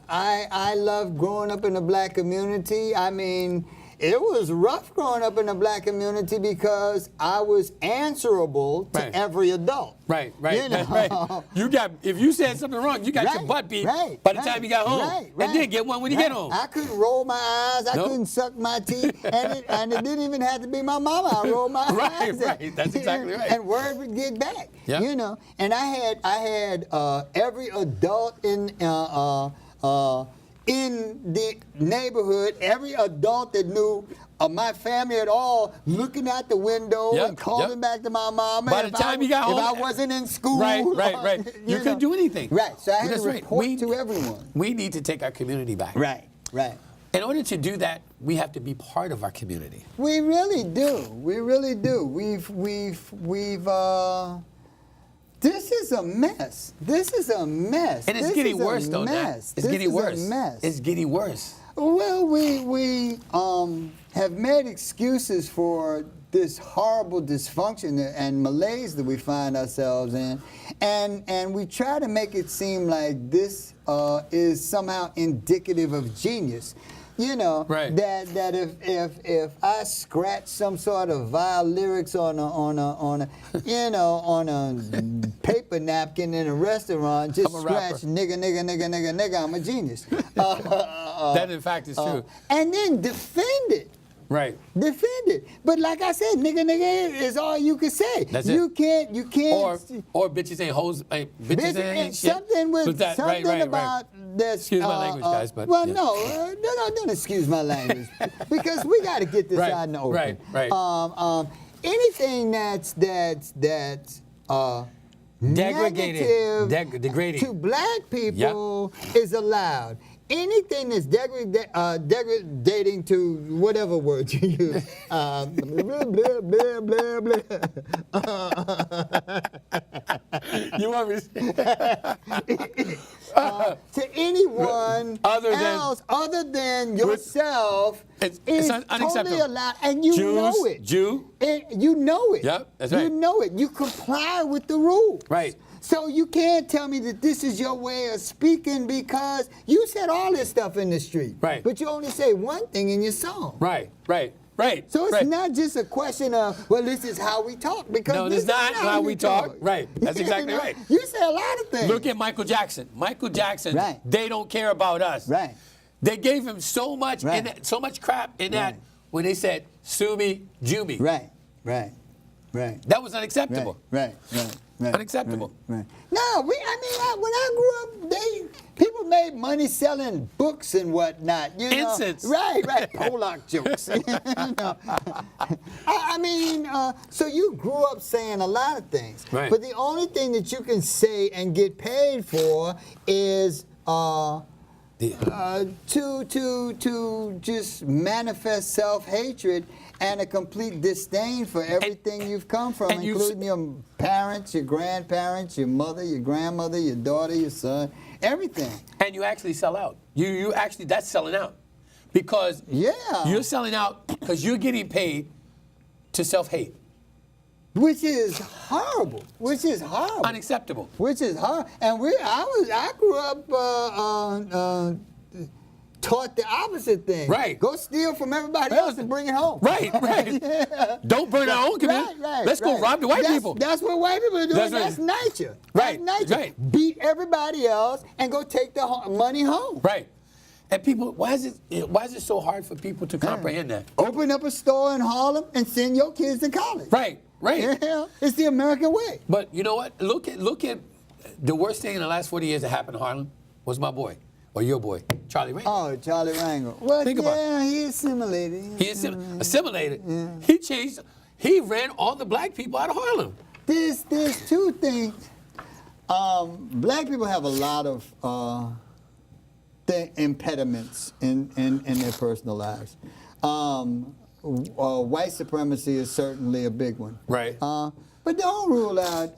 I love growing up in the black community. I mean, it was rough growing up in the black community because I was answerable to Right. every adult. Right. You know? Right. You got, if you said something wrong, you got your Right, butt beat right, by the right, time you got home. right, And then get one when you get home. I couldn't roll my eyes. I Nope. couldn't suck my teeth. And it didn't even have to be my mama. I rolled my Right, eyes. right. That's exactly right. And word would get back. Yep. You know. And I had every adult in the neighborhood, every adult that knew my family at all, looking out the window Yep, and calling yep. back to my mama. By the time you got home, if I wasn't in school. Right. You couldn't do anything. Right. So I had That's to right. report to everyone. We need to take our community back. Right. In order to do that, we have to be part of our community. We really do. We really do. This is a mess. This is a mess. And it's This getting is a worse, though, Nat. mess. It's This getting is worse. A mess. It's getting worse. Well, we have made excuses for this horrible dysfunction and malaise that we find ourselves in, and we try to make it seem like this is somehow indicative of genius. You know, Right. that if I scratch some sort of vile lyrics on a paper napkin in a restaurant, just I'm a rapper. scratch nigga, I'm a genius. That, in fact, is true. And then defend it. Right. Defend it. But like I said, nigga is all you can say. That's you it. can't. Or bitches ain't hoes. Bitches ain't shit. Something with But that- something right. about this. Excuse my language, guys, but well, yeah. don't excuse my language because we got to get this Right, out in the open. right. Anything that's Degrading. negative Degrading. to black people is allowed. Anything that's degrading to whatever word you use, blah, blah, blah, blah, blah. You want me To anyone else other than yourself it's is unacceptable. totally allowed, and you know it. You know it. Yep, that's right. You know it. You comply with the rules. Right. So you can't tell me that this is your way of speaking because you said all this stuff in the street. Right. But you only say one thing in your song. Right. So it's not just a question of, well, this is how we talk. Because No, this this is not how we talk. Right. That's exactly right. You say a lot of things. Look at Michael Jackson. Michael Jackson, Right. they don't care about us. Right. They gave him so much Right. in that, so much crap in that Right. when they said, sue me, Jew me. Right. That was unacceptable. Right. Unacceptable. Right. No, when I grew up, people made money selling books and whatnot. You know? Incense. Right. Pollock jokes. You know? So you grew up saying a lot of things. Right. But the only thing that you can say and get paid for is to just manifest self-hatred and a complete disdain for everything you've come from, and including your parents, your grandparents, your mother, your grandmother, your daughter, your son, everything. And you actually sell out. You actually, that's selling out. Because you're selling out because you're getting paid to self-hate. Which is horrible. Unacceptable. Which is horrible. And I grew up taught the opposite thing. Right. Go steal from everybody else and bring it home. Right. Yeah. Don't burn our own community. Let's go rob the white people. That's what white people are doing. That's NYCHA. Right. That's NYCHA. Right. Beat everybody else and go take the money home. Right. And people, why is it so hard for people to comprehend that? Open up a store in Harlem and send your kids to college. Right. Yeah, it's the American way. But you know what? Look at the worst thing in the last 40 years that happened to Harlem was my boy, or your boy, Charlie Rangel. Oh, Charlie Rangel. Well, Think about it. he assimilated. He assimilated. Yeah. He ran all the black people out of Harlem. There's two things. Black people have a lot of impediments in their personal lives. White supremacy is certainly a big one. Right. But don't rule out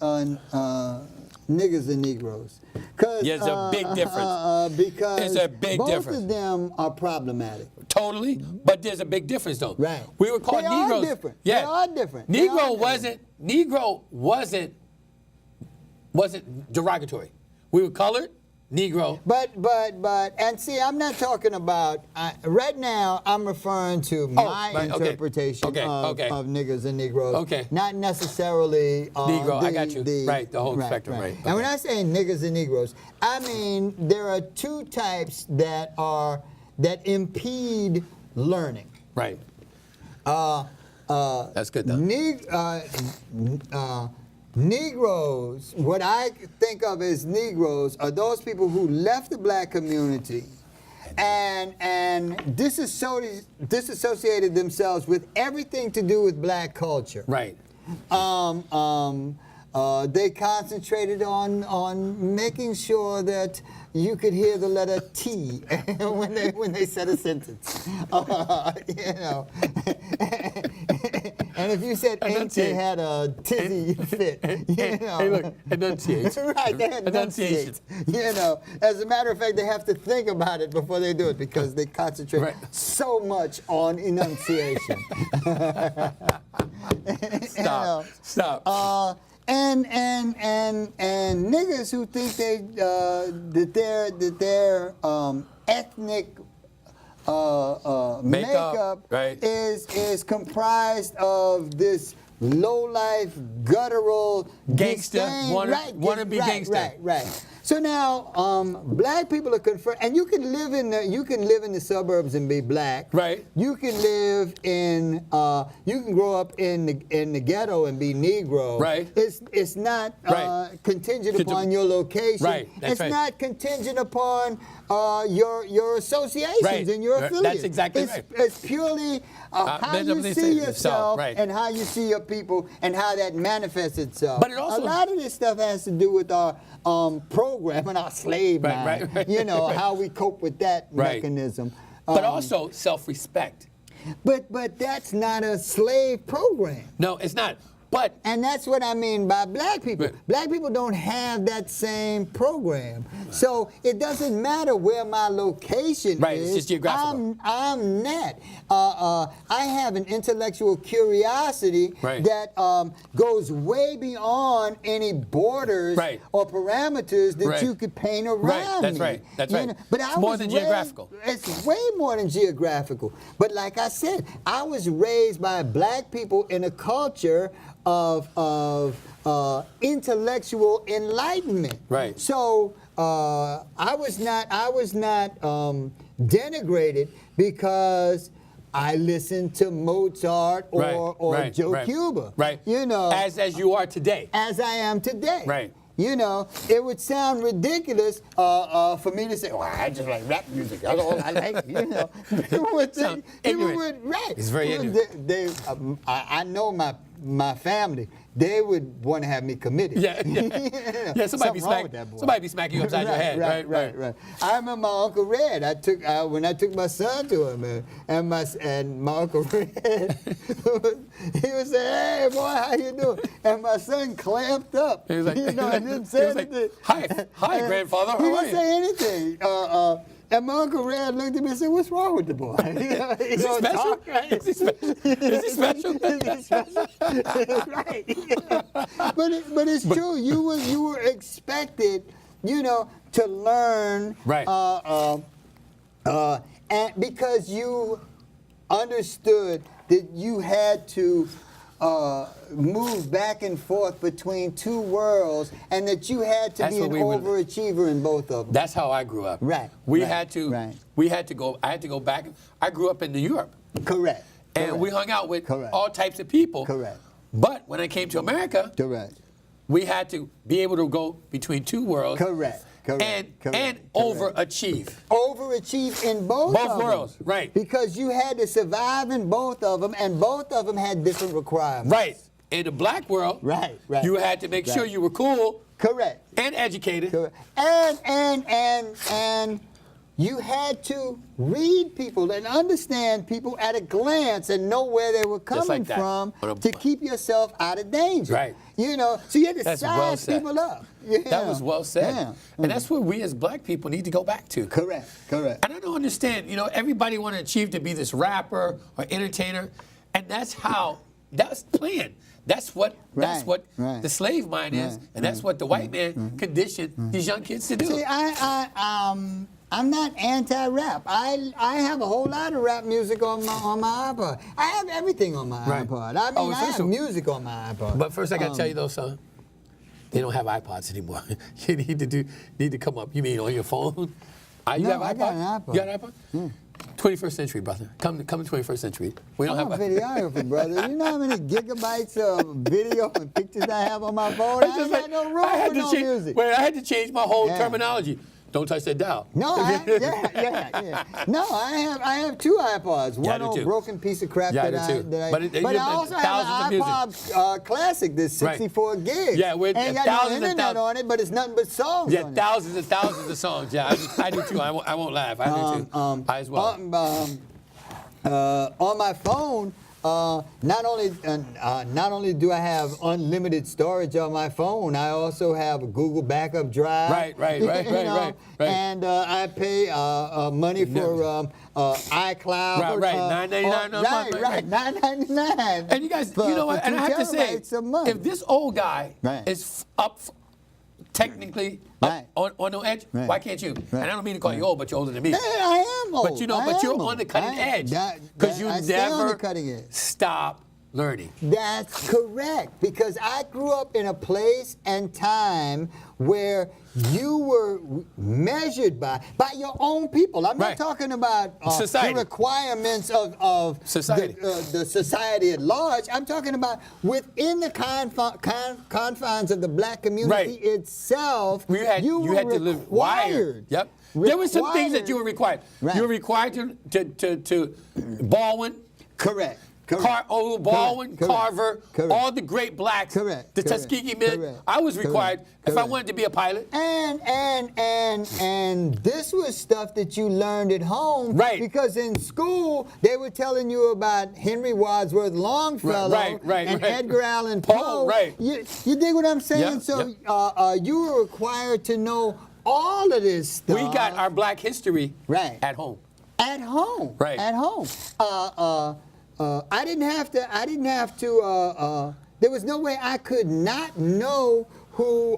niggas and Negroes. Yeah, it's a big difference. Because It's a big both difference. of them are problematic. Totally, but there's a big difference though. Right. We were called They Negroes. are different. Yeah. They are different. Negro wasn't derogatory. We were colored. Negro. But, and see, I'm not talking about, right now, I'm referring to my right, okay. interpretation Okay, okay. of niggers and Negroes. Okay. Not necessarily Negro, I got you. Right, the whole spectrum, right. And when Okay. I say niggers and Negroes, I mean there are two types that impede learning. Right. That's good, though. Negroes, what I think of as Negroes, are those people who left the black community and disassociated themselves with everything to do with black culture. Right. They concentrated on making sure that you could hear the letter T when they said a sentence. You know. And if you said ain't, they had a tizzy fit. You know. Hey, look, enunciate. Right, they enunciate. You know. As a matter of fact, they have to think about it before they do it because they concentrate so much on enunciation. Stop. Stop. And niggas who think that their ethnic makeup right. is comprised of this low-life, guttural, Gangster, disdain. wanna be gangster. Right. So now, black people are confirmed, and you can live in the suburbs and be black. Right. You can live in, you can grow up in the ghetto and be Negro. Right. It's not contingent upon your location. Right. That's it's right. not contingent upon your associations Right. and your That's affiliates. exactly right. It's purely how you see yourself right. and how you see your people and how that manifests itself. But it also- a lot of this stuff has to do with our program and our slave mind. right. You know, Right. how we cope with that Right. mechanism. But also self-respect. But that's not a slave program. No, it's not. But And that's what I mean by black people. Right. Black people don't have that same program. So it doesn't matter where my location Right, is. it's just geographical. I'm not. I have an intellectual curiosity Right. that goes way beyond any borders Right. or parameters that Right. you could paint around Right, that's me. right, that's You right. know, But It's I more was than raised- geographical. It's way more than geographical. But like I said, I was raised by black people in a culture of intellectual enlightenment. Right. So I was not denigrated because I listened to Mozart or Joe Cuba. Right. You know, As you are today. as I am today. Right. You know, it would sound ridiculous for me to say, "Well, I just like rap music. That's all I like." You know, people would think, right? It's very ignorant. I know my family. They would want to have me committed. Yeah. Yeah, somebody be smacking you upside your head. Right. I remember my Uncle Red. When I took my son to him, and my Uncle Red, he would say, "Hey, boy, how you doing?" And my son clamped up. He was like, you know, I didn't say anything. Hi, grandfather. How He are didn't you? say anything. And my Uncle Red looked at me and said, "What's wrong with the boy? Is he special? Is he special? Is he special? Right. But it's true. You were expected, you know, to learn. Right. And because you understood that you had to move back and forth between two worlds, and that you had to That's be what an we were- overachiever in both of them. That's how I grew up. Right, We right, had to. right. We had to go. I had to go back. I grew up in New York, Correct. and we hung out with Correct. all types of people. Correct. But when I came to America, Correct. we had to be able to go between two worlds. Correct. And overachieve. Overachieve in both Both of worlds, them. right. Because you had to survive in both of them, and both of them had different requirements. Right. In the black world, Right. you had to make sure Right. you were cool Correct. and educated. Correct. And you had to read people and understand people at a glance and know where they were Just coming like that. from to keep yourself out of danger. Right. You know, so you had to That's well size said. people up. That was well said. Yeah. And that's where we as black people need to go back to. Correct. And I don't understand, you know, everybody want to achieve to be this rapper or entertainer, and that's planned. That's what Right. the slave mind is, and that's what the white man conditioned these young kids to do. See, I'm not anti-rap. I have a whole lot of rap music on my iPod. I have everything on my Right. iPod. I mean, I have music on my iPod. But first, I gotta tell you though, son, they don't have iPods anymore. You need to come up. You mean on your phone? You No, have I iPod? got an iPod. You got an iPod? Yeah. 21st century, brother. Come to 21st century. We don't I'm have a videographer, brother. You know how many gigabytes of video and pictures I have on my phone? I ain't got no room for no music. Wait, I had to change my whole Yeah. terminology. Don't touch that dial. No, yeah. No, I have two iPods. Yeah, I One do old too. broken piece of crap Yeah, I that do I. too. That I But I also have an iPod Classic that's 64 gigs. Yeah, with ain't got thousands no and internet thousands. on it, but it's nothing but songs Yeah, on it. thousands and thousands of songs. Yeah, I do too. I won't laugh. I do too. I as well. On my phone, not only do I have unlimited storage on my phone, I also have a Google backup drive. Right. And I pay money for iCloud. Right, $9.99 a month. Right, $9.99. And you guys, you know what? And I have to say, a month. if this old guy Right. is technically Right. on no edge, Right. why can't you? And I don't mean to call you old, but you're older than me. Yeah, I am old. But you know, I but you're am on old. the cutting edge Because you I stay on the never cutting edge. stop learning. That's correct, because I grew up in a place and time where you were measured by your own people. I'm Right. not talking about Society. the requirements of Society. the society at large. I'm talking about within the confines of the black community Right. itself. You had to live wired. Yep. There were some things that you were required. Right. You were required to Baldwin. Correct. Baldwin, Correct. Carver, Correct. all the great blacks, Correct. the Correct. Tuskegee men. Correct. I was required if I Correct. wanted to be a pilot. And this was stuff that you learned at home, Right. Because in school they were telling you about Henry Wadsworth Longfellow Right, and right. Edgar Allan Poe. Right. You dig what I'm saying? Yeah, You were required to know all of this stuff. We got our black history Right. at home. At home. Right. At home. I didn't have to. There was no way I could not know who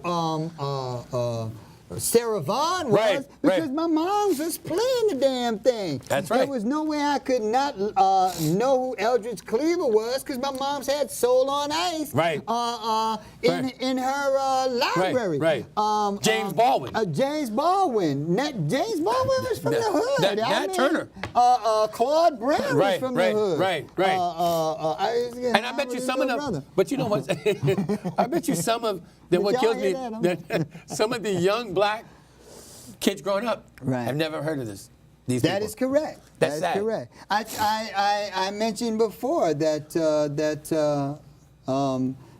Sarah Vaughan was, Right, because right. my mom was playing the damn thing. That's There right. was no way I could not know who Eldridge Cleaver was, because my mom's had Soul on Ice. Right. In her library. Right. James Baldwin. James Baldwin. James Baldwin was from the hood. Nat Turner. Claude Brown was Right, from right, the hood. right. And I bet you some of them, but you know what? I bet you some of Did what y'all kills me, hear that some of the young black kids growing up Right. have never heard of this. These That people. is correct. That's That is sad. correct. I mentioned before that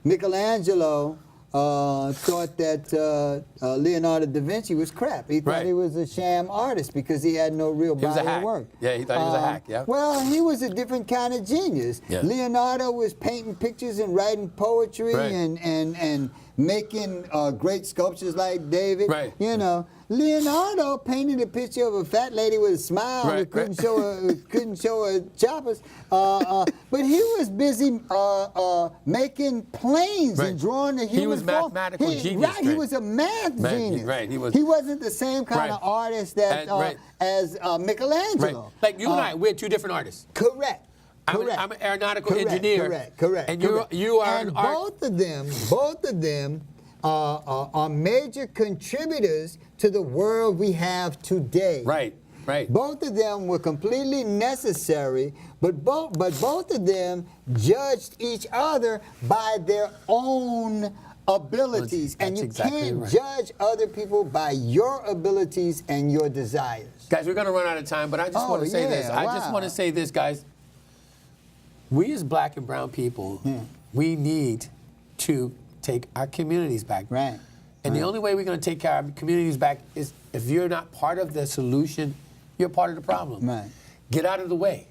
Michelangelo thought that Leonardo da Vinci was crap. He thought Right. he was a sham artist because he had no real He was a body of hack. work. Yeah, he thought he was a hack, yeah. Well, he was a different kind of genius. Yeah. Leonardo was painting pictures and writing poetry Right. and making great sculptures like David. Right. You know, Leonardo painted a picture of a fat lady with a smile Right, that couldn't right. show her choppers. But he was busy making planes Right. and drawing the human He was form. mathematical genius, Right, he right. was a math genius. right, he was. He wasn't the same kind of Right. artist that Right. as Right. Michelangelo. Like you and I, we're two different artists. Correct. I'm an aeronautical engineer. Correct. And you are and an art. both of them are major contributors to the world we have today. Right. Both of them were completely necessary, but both of them judged each other by their own abilities, and That's you exactly can't right. judge other people by your abilities and your desires. Guys, we're going to run out of time, but I just want to say this. I just want to say this, guys. We as black and brown people, we need to take our communities back. Right. And the only way we're going to take our communities back is if you're not part of the solution, you're part of the problem. Right. Get out of the way.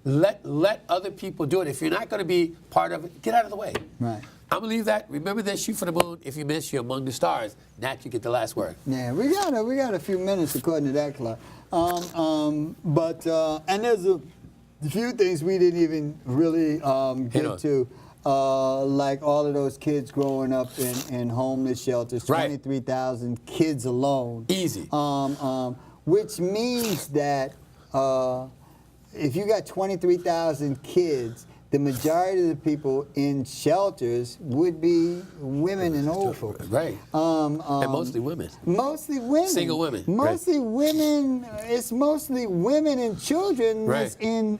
Let other people do it. If you're not going to be part of it, get out of the way. Right. I'm going to leave that. Remember this, shoot for the moon. If you miss, you're among the stars. Nat, you get the last word. Yeah, we got a few minutes according to that clock. And there's a few things we didn't even really Hit get on. to. like all of those kids growing up in homeless shelters, Right. 23,000 kids alone. Easy. Which means that if you got 23,000 kids, the majority of the people in shelters would be women and old folks. Right. And mostly women. Mostly women. Single women, Mostly women. It's mostly women and children Right. that's in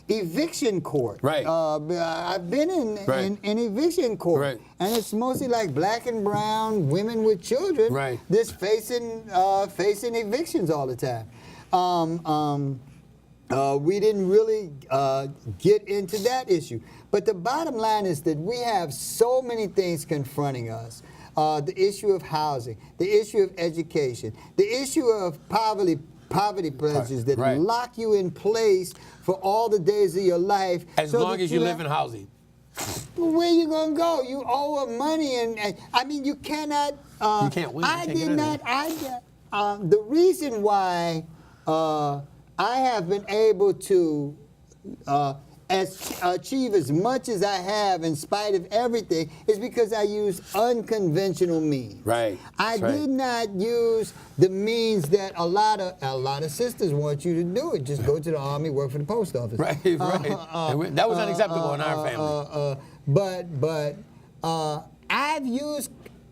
eviction court. Right. I've been Right. in eviction court. Right. And it's mostly like black and brown women with children Right. that's facing evictions all the time. We didn't really get into that issue. But the bottom line is that we have so many things confronting us. The issue of housing, the issue of education, the issue of poverty pledges that Right. lock you in place for all the days of your life. As so long that as you live have- in housing. Where you gonna go? You owe her money, and I mean you cannot. You can't win. You I can't did get not. The reason why I have been able to achieve as much as I have in spite of everything is because I use unconventional means. Right. I That's right. did not use the means that a lot of sisters want you to do it. Just go to the army, work for the post office. Right, right. And that was unacceptable in our family. But I've used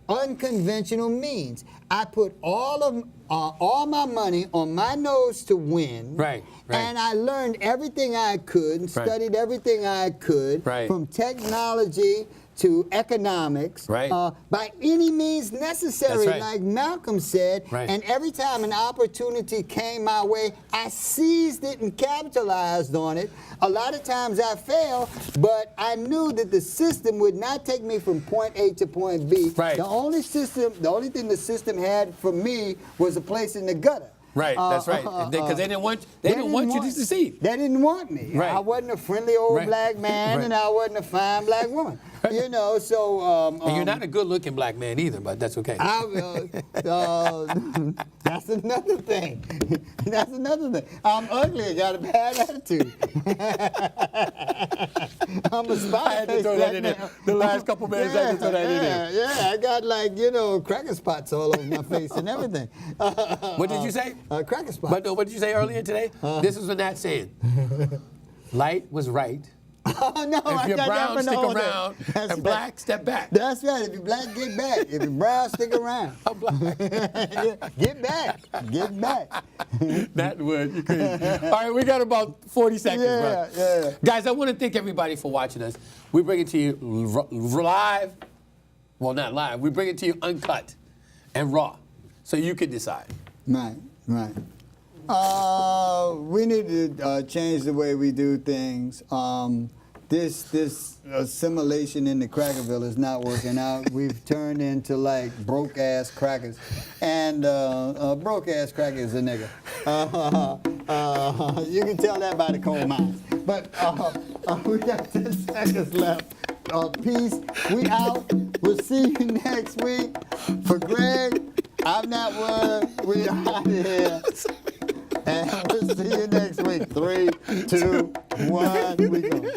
unconventional means. I put all my money on my nose to win. Right, right. And I learned everything I could and Right. studied everything I could Right. from technology to economics Right. by any means necessary, That's right. like Malcolm said. Right. And every time an opportunity came my way, I seized it and capitalized on it. A lot of times I failed, but I knew that the system would not take me from point A to point B. Right. The only thing the system had for me was a place in the gutter. Right, that's right. Because they didn't want you to succeed. They didn't want me. Right. I wasn't a friendly old Right. black man, Right. and I wasn't a fine black woman. You know, so And you're not a good-looking black man either, but that's okay. That's another thing. That's another thing. I'm ugly. I got a bad attitude. I'm a spy. I had to throw that in there. The last couple minutes, I had to throw that in there. Yeah, I got cracker spots all over my face and everything. What did you say? Cracker spots. But no, what did you say earlier today? This was what Nat saying. Light was right. Oh no! If you're brown, stick around, and black, step back. That's right. If you're black, get back. If you're brown, stick around. I'm black. Get back. Get back. That would. You crazy. All right, we got about 40 seconds, bro. Yeah. Guys, I want to thank everybody for watching us. We bring it to you live. Well, not live. We bring it to you uncut and raw, so you can decide. Right. We need to change the way we do things. This assimilation into Crackerville is not working out. We've turned into like broke-ass crackers. And broke-ass cracker is a nigga. You can tell that by the coal mines. But we got 10 seconds left. Peace. We out. We'll see you next week. For Greg, I'm not Wood. We out of here. And we'll see you next week. 3, 2, 1, we go.